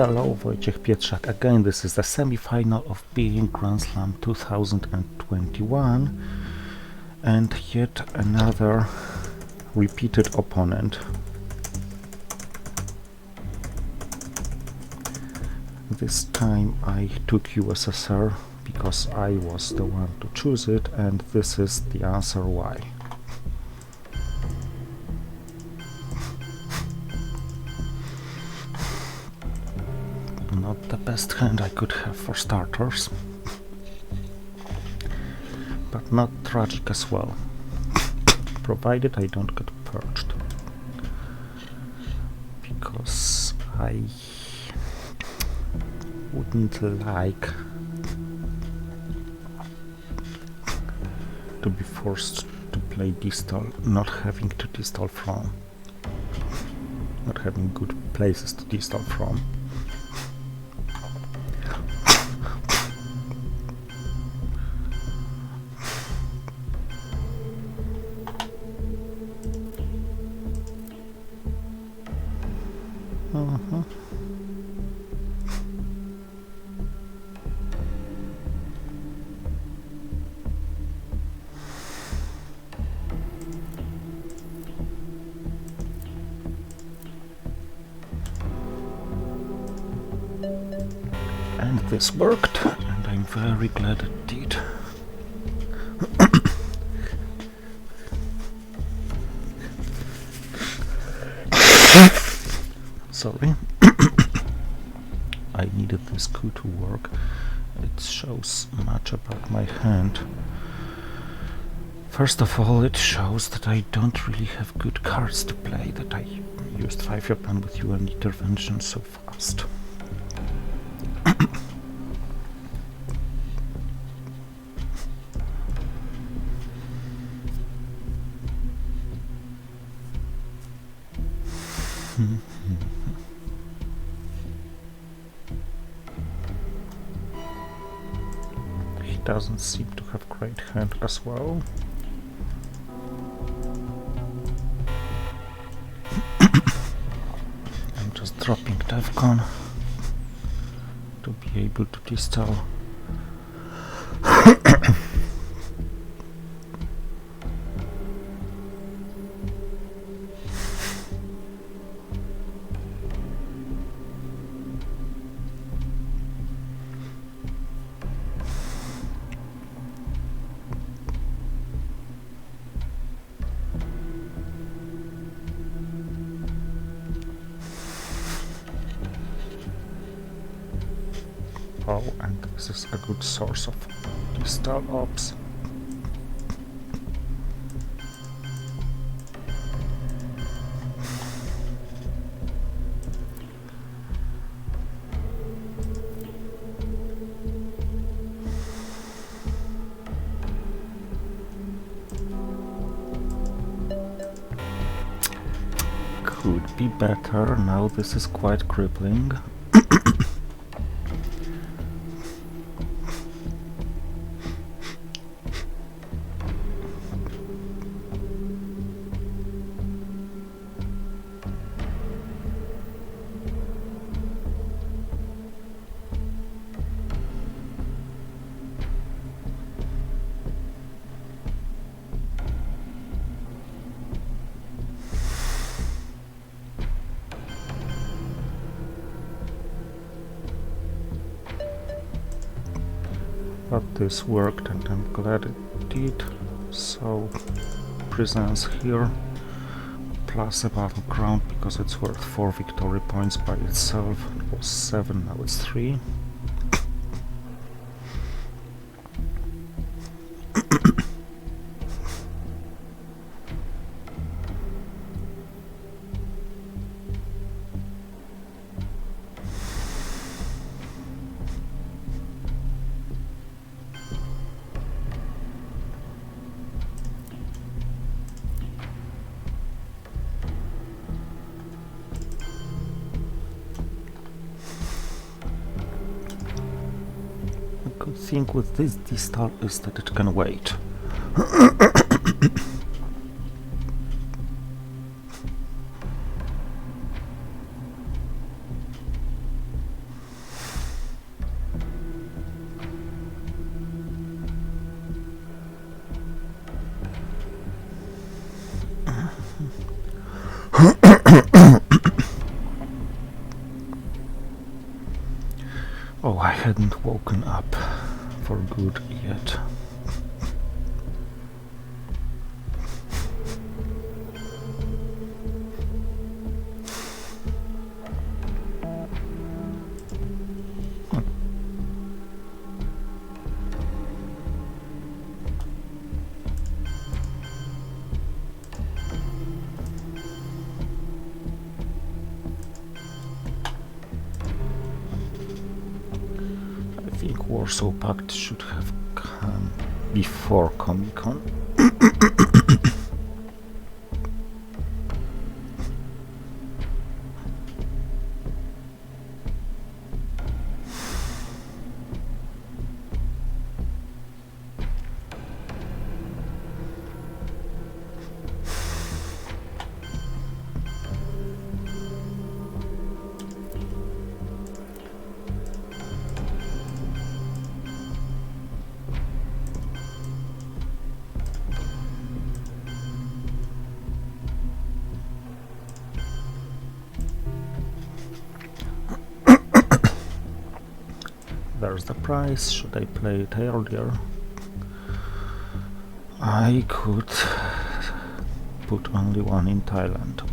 Hello, Wojciech Pietrzak. Again, this is the semi-final of Beijing Grand Slam 2021 and yet another repeated opponent. This time I took USSR because I was the one to choose it, and this is the answer why. Not the best hand I could have for starters, but not tragic as well, provided I don't get purged, because I wouldn't like to be forced to play distal, not having to distal from, not having good places to distal from. And this worked, and I'm very glad it did. Sorry. I needed this coup to work. It shows much about my hand. First of all, it shows that I don't really have good cards to play, that I used 5 Japan with UN intervention so fast. He doesn't seem to have great hand as well. I'm just dropping Devcon to be able to distal. Oh, and this is a good source of distal ops. Could be better. Now this is quite crippling. But this worked, and I'm glad it did. So, presence here, plus a battleground, because it's worth 4 victory points by itself. It was 7, now it's 3. Good thing with this distal is that it can wait. hadn't woken up for good yet. I think Warsaw Pact should have come before Comic-Con. There's the price. Should I play it earlier? I could put only one in Thailand.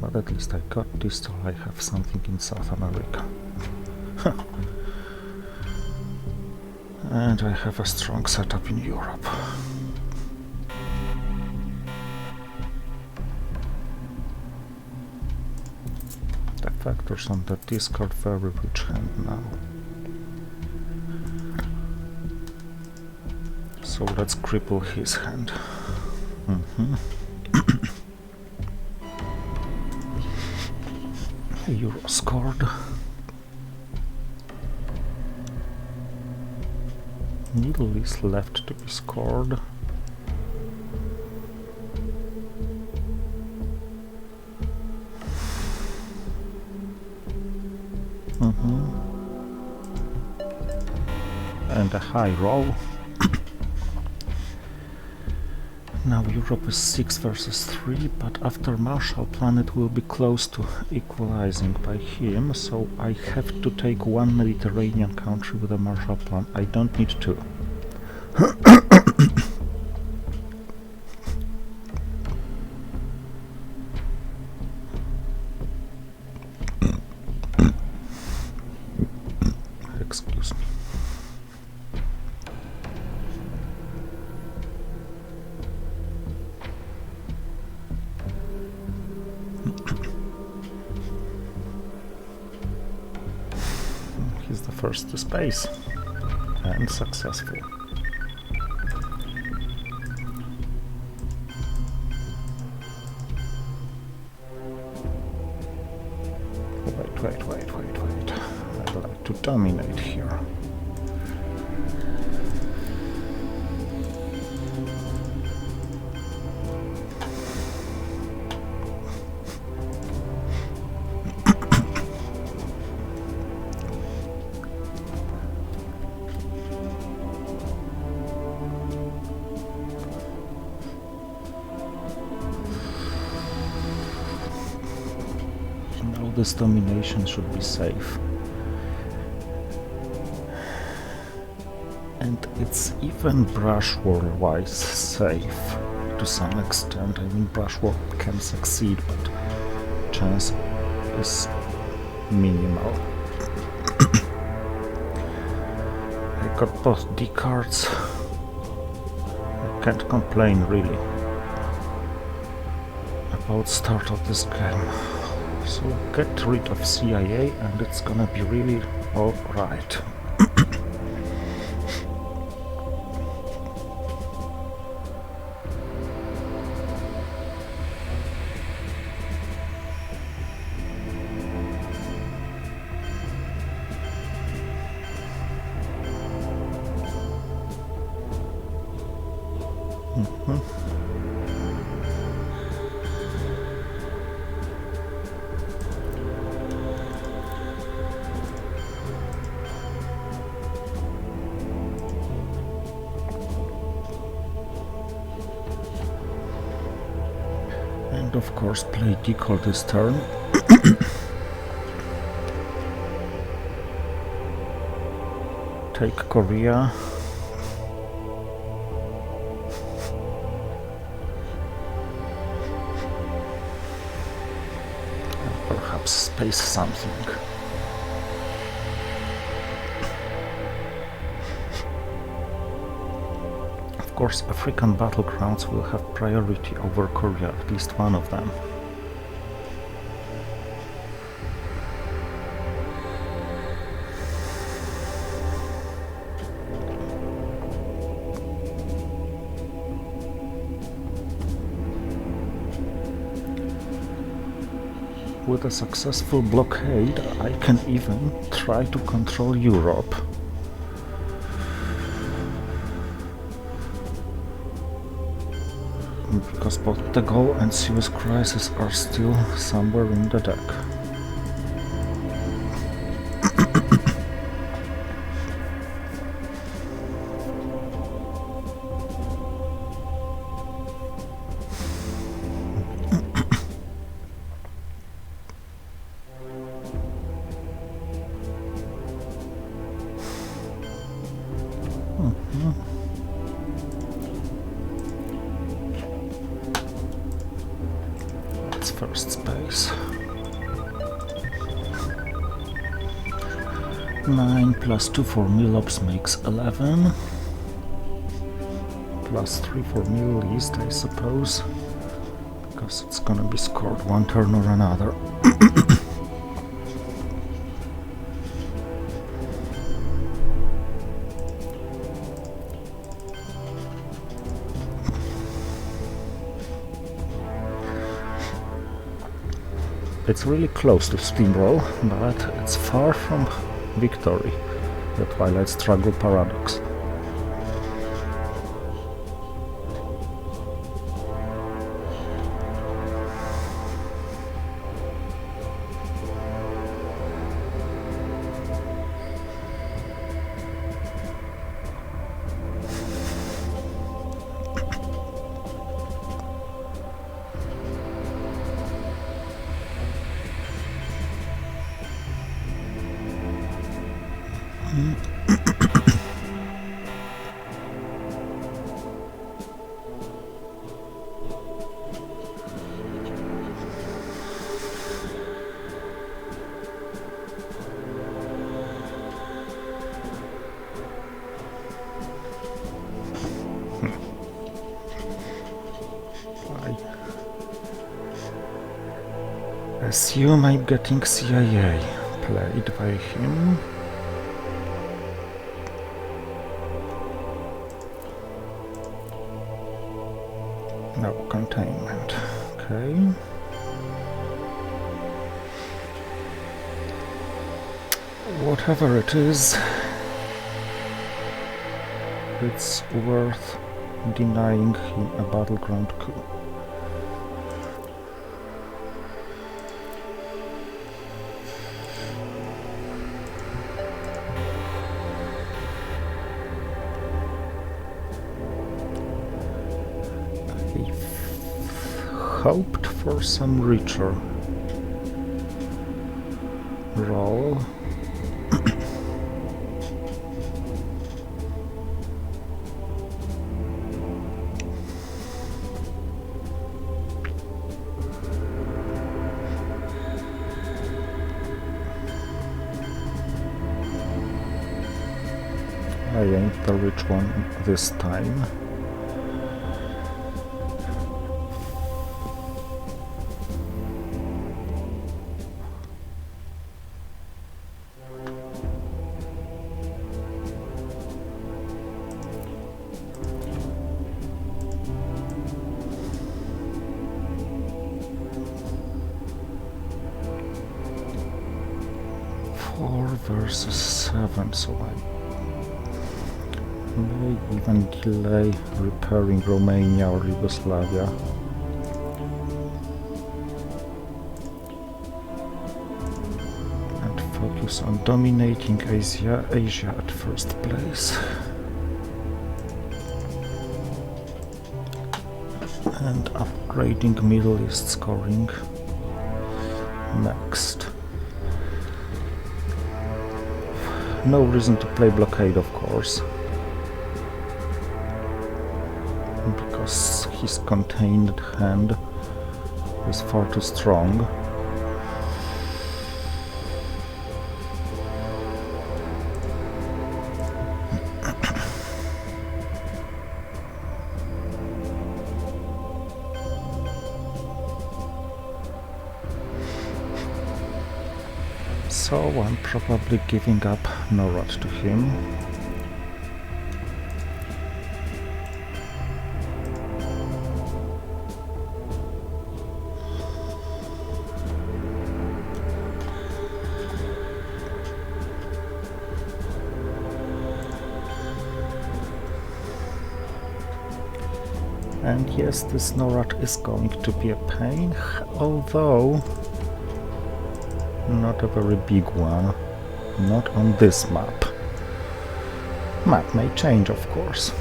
But at least I got this till I have something in South America. And I have a strong setup in Europe. The factors on the discard very rich hand now. So let's cripple his hand. Euro scored. Needle is left to be scored. And a high roll. Now Europe is 6 versus 3, but after Marshall Plan it will be close to equalizing by him, so I have to take one Mediterranean country with a Marshall Plan. I don't need two. Excuse me. He's the first to space, and successful. Wait. I'd like to dominate here. This domination should be safe. And it's even brush war-wise safe to some extent. I mean, brush war can succeed, but chance is minimal. I got both D cards. I can't complain really about start of this game. So get rid of CIA and it's gonna be really alright. could of course play decoy this turn. Take Korea. And perhaps space something. Of course, African battlegrounds will have priority over Korea, at least one of them. With a successful blockade, I can even try to control Europe. Because both de Gaulle and Suez Crisis are still somewhere in the deck. First space. 9 plus 2 for Milops makes 11. Plus 3 for Middle East, I suppose. Because it's gonna be scored one turn or another. It's really close to steamroll, but it's far from victory, the Twilight Struggle paradox. I assume I'm getting CIA played by him. No containment. Okay. Whatever it is, it's worth denying him a battleground coup. Hoped for some richer roll. I ain't the rich one this time. Versus 7, so I may even delay repairing Romania or Yugoslavia. And focus on dominating Asia at first place. and upgrading Middle East scoring next. No reason to play blockade, of course, because his contained hand is far too strong. So I'm probably giving up Norad to him. And yes, this Norad is going to be a pain, although not a very big one, not on this map. Map may change, of course.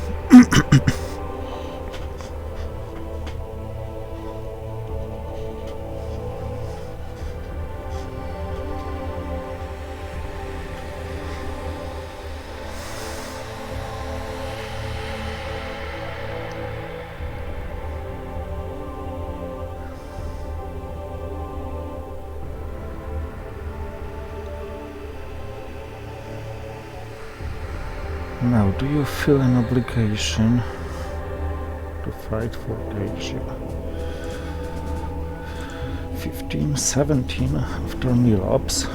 Now, do you feel an obligation to fight for Asia? 15, 17 after Nilops.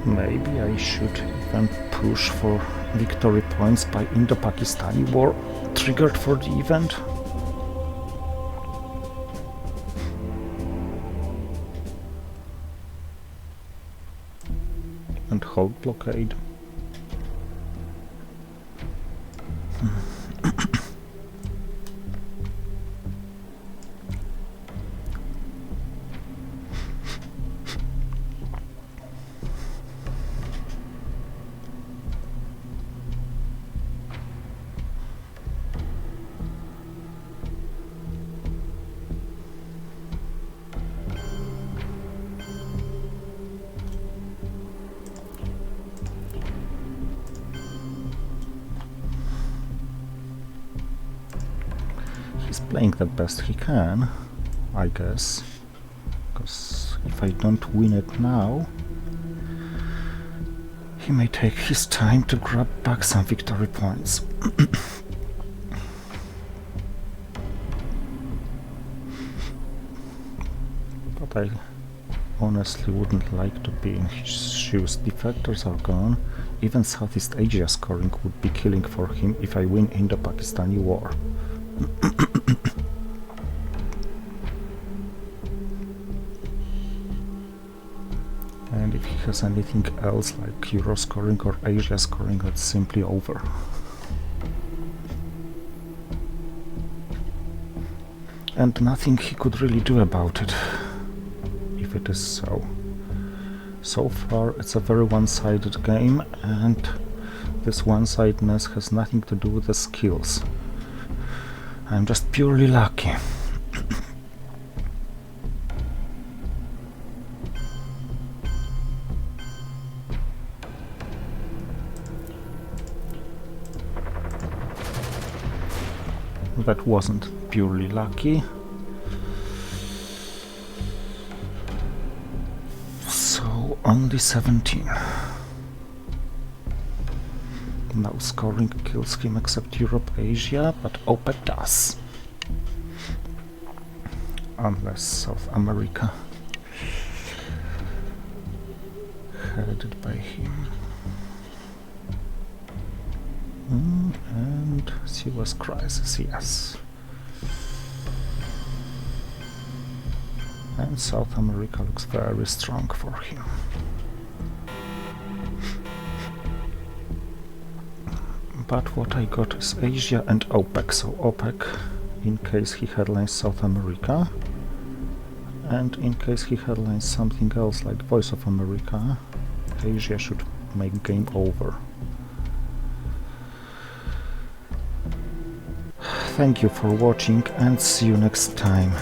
Maybe I should even push for victory points by Indo-Pakistani War triggered for the event. And hold blockade. He's playing the best he can, I guess, because if I don't win it now, he may take his time to grab back some victory points. But I honestly wouldn't like to be in his shoes. Defectors are gone. Even Southeast Asia scoring would be killing for him if I win in the Pakistani war. And if he has anything else like Euro scoring or Asia scoring, that's simply over. And nothing he could really do about it, if it is so. So far it's a very one-sided game, and this one-sidedness has nothing to do with the skills. I'm just purely lucky. That wasn't purely lucky. So only 17. No scoring kills him except Europe, Asia, but OPEC does. Unless South America, headed by him. And Suez Crisis, yes. And South America looks very strong for him. But what I got is Asia and OPEC. So OPEC in case he headlines South America, and in case he headlines something else like Voice of America, Asia should make game over. Thank you for watching and see you next time.